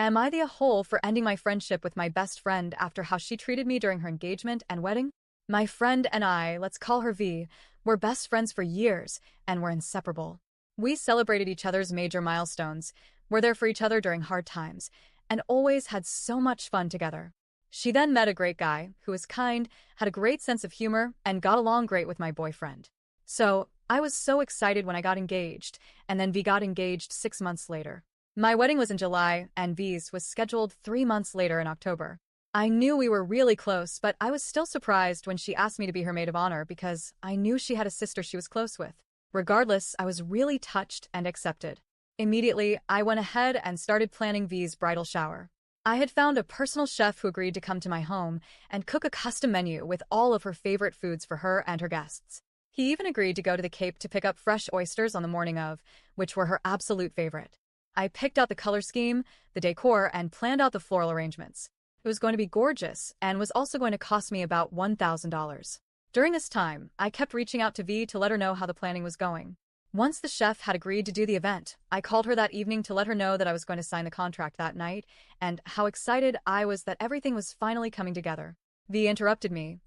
Am I the a-hole for ending my friendship with my best friend after how she treated me during her engagement and wedding? My friend and I, let's call her V, were best friends for years and were inseparable. We celebrated each other's major milestones, were there for each other during hard times, and always had so much fun together. She then met a great guy who was kind, had a great sense of humor, and got along great with my boyfriend. So, I was so excited when I got engaged, and then V got engaged 6 months later. My wedding was in July, and V's was scheduled 3 months later in October. I knew we were really close, but I was still surprised when she asked me to be her maid of honor because I knew she had a sister she was close with. Regardless, I was really touched and accepted. Immediately, I went ahead and started planning V's bridal shower. I had found a personal chef who agreed to come to my home and cook a custom menu with all of her favorite foods for her and her guests. He even agreed to go to the Cape to pick up fresh oysters on the morning of, which were her absolute favorite. I picked out the color scheme, the decor, and planned out the floral arrangements. It was going to be gorgeous and was also going to cost me about $1,000. During this time, I kept reaching out to V to let her know how the planning was going. Once the chef had agreed to do the event, I called her that evening to let her know that I was going to sign the contract that night and how excited I was that everything was finally coming together. V interrupted me.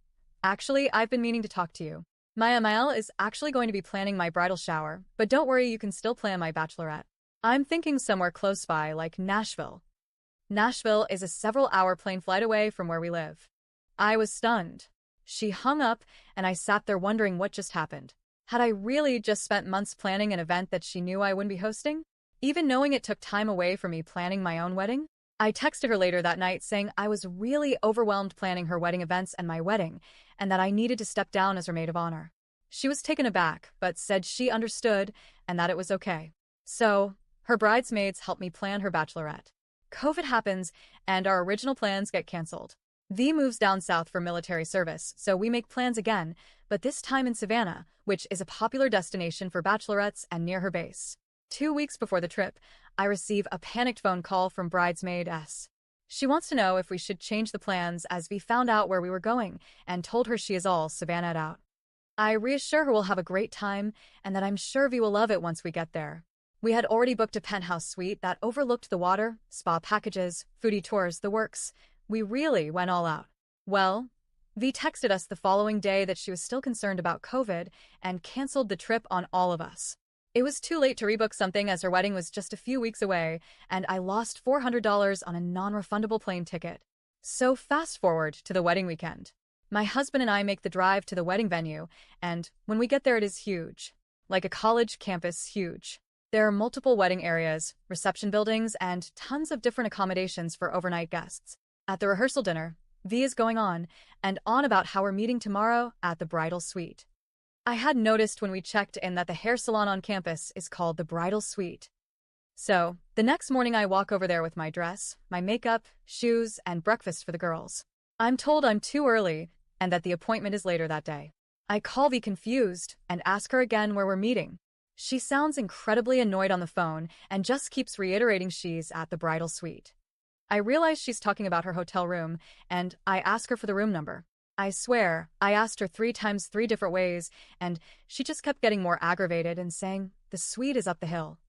Actually, I've been meaning to talk to you. My ML is actually going to be planning my bridal shower, but don't worry, you can still plan my bachelorette. I'm thinking somewhere close by, like Nashville. Nashville is a several-hour plane flight away from where we live. I was stunned. She hung up, and I sat there wondering what just happened. Had I really just spent months planning an event that she knew I wouldn't be hosting? Even knowing it took time away from me planning my own wedding? I texted her later that night saying I was really overwhelmed planning her wedding events and my wedding, and that I needed to step down as her maid of honor. She was taken aback, but said she understood and that it was okay. So, her bridesmaids helped me plan her bachelorette. COVID happens, and our original plans get canceled. V moves down south for military service, so we make plans again, but this time in Savannah, which is a popular destination for bachelorettes and near her base. 2 weeks before the trip, I receive a panicked phone call from bridesmaid S. She wants to know if we should change the plans as V found out where we were going and told her she is all Savannah'd out. I reassure her we'll have a great time and that I'm sure V will love it once we get there. We had already booked a penthouse suite that overlooked the water, spa packages, foodie tours, the works. We really went all out. Well, V texted us the following day that she was still concerned about COVID and canceled the trip on all of us. It was too late to rebook something as her wedding was just a few weeks away, and I lost $400 on a non-refundable plane ticket. So fast forward to the wedding weekend. My husband and I make the drive to the wedding venue, and when we get there it is huge. Like a college campus huge. There are multiple wedding areas, reception buildings, and tons of different accommodations for overnight guests. At the rehearsal dinner, V is going on and on about how we're meeting tomorrow at the bridal suite. I had noticed when we checked in that the hair salon on campus is called the Bridal Suite. So, the next morning I walk over there with my dress, my makeup, shoes, and breakfast for the girls. I'm told I'm too early and that the appointment is later that day. I call V confused and ask her again where we're meeting. She sounds incredibly annoyed on the phone and just keeps reiterating she's at the bridal suite. I realize she's talking about her hotel room, and I ask her for the room number. I swear, I asked her 3 times 3 different ways, and she just kept getting more aggravated and saying, the suite is up the hill.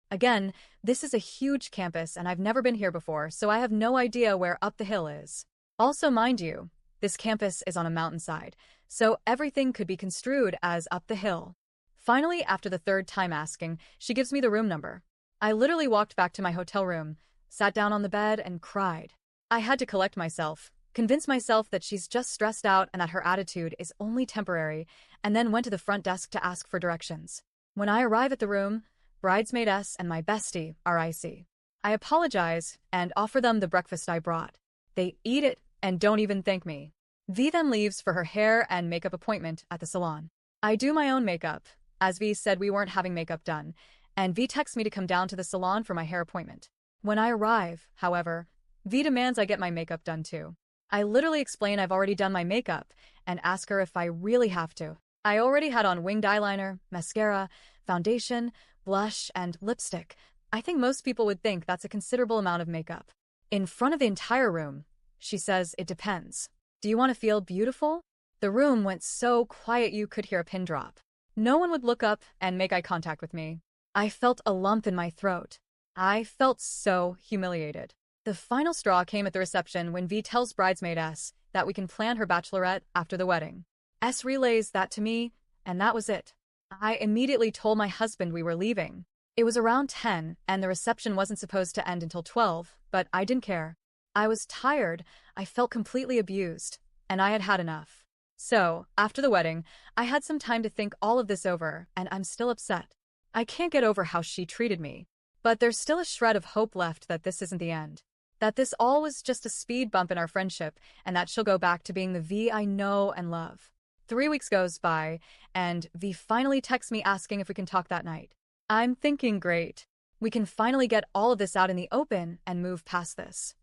Again, this is a huge campus and I've never been here before, so I have no idea where up the hill is. Also, mind you, this campus is on a mountainside, so everything could be construed as up the hill. Finally, after the 3rd time asking, she gives me the room number. I literally walked back to my hotel room, sat down on the bed, and cried. I had to collect myself, convince myself that she's just stressed out and that her attitude is only temporary, and then went to the front desk to ask for directions. When I arrive at the room, bridesmaid S and my bestie are icy. I apologize and offer them the breakfast I brought. They eat it and don't even thank me. V then leaves for her hair and makeup appointment at the salon. I do my own makeup, as V said we weren't having makeup done, and V texts me to come down to the salon for my hair appointment. When I arrive, however, V demands I get my makeup done too. I literally explain I've already done my makeup and ask her if I really have to. I already had on winged eyeliner, mascara, foundation, blush, and lipstick. I think most people would think that's a considerable amount of makeup. In front of the entire room, she says it depends. Do you want to feel beautiful? The room went so quiet you could hear a pin drop. No one would look up and make eye contact with me. I felt a lump in my throat. I felt so humiliated. The final straw came at the reception when V tells bridesmaid S that we can plan her bachelorette after the wedding. S relays that to me, and that was it. I immediately told my husband we were leaving. It was around 10, and the reception wasn't supposed to end until 12, but I didn't care. I was tired, I felt completely abused, and I had had enough. So, after the wedding, I had some time to think all of this over, and I'm still upset. I can't get over how she treated me. But there's still a shred of hope left that this isn't the end. That this all was just a speed bump in our friendship, and that she'll go back to being the V I know and love. 3 weeks goes by, and V finally texts me asking if we can talk that night. I'm thinking great. We can finally get all of this out in the open and move past this.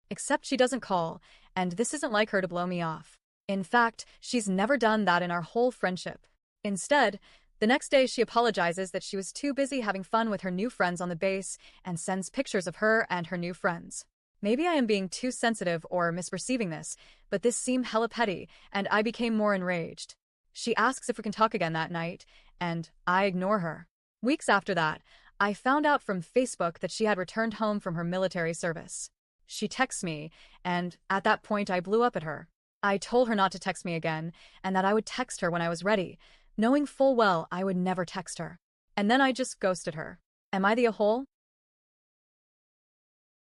Except she doesn't call, and this isn't like her to blow me off. In fact, she's never done that in our whole friendship. Instead, the next day she apologizes that she was too busy having fun with her new friends on the base and sends pictures of her and her new friends. Maybe I am being too sensitive or misperceiving this, but this seemed hella petty, and I became more enraged. She asks if we can talk again that night, and I ignore her. Weeks after that, I found out from Facebook that she had returned home from her military service. She texts me, and at that point I blew up at her. I told her not to text me again, and that I would text her when I was ready, knowing full well I would never text her. And then I just ghosted her. Am I the a-hole?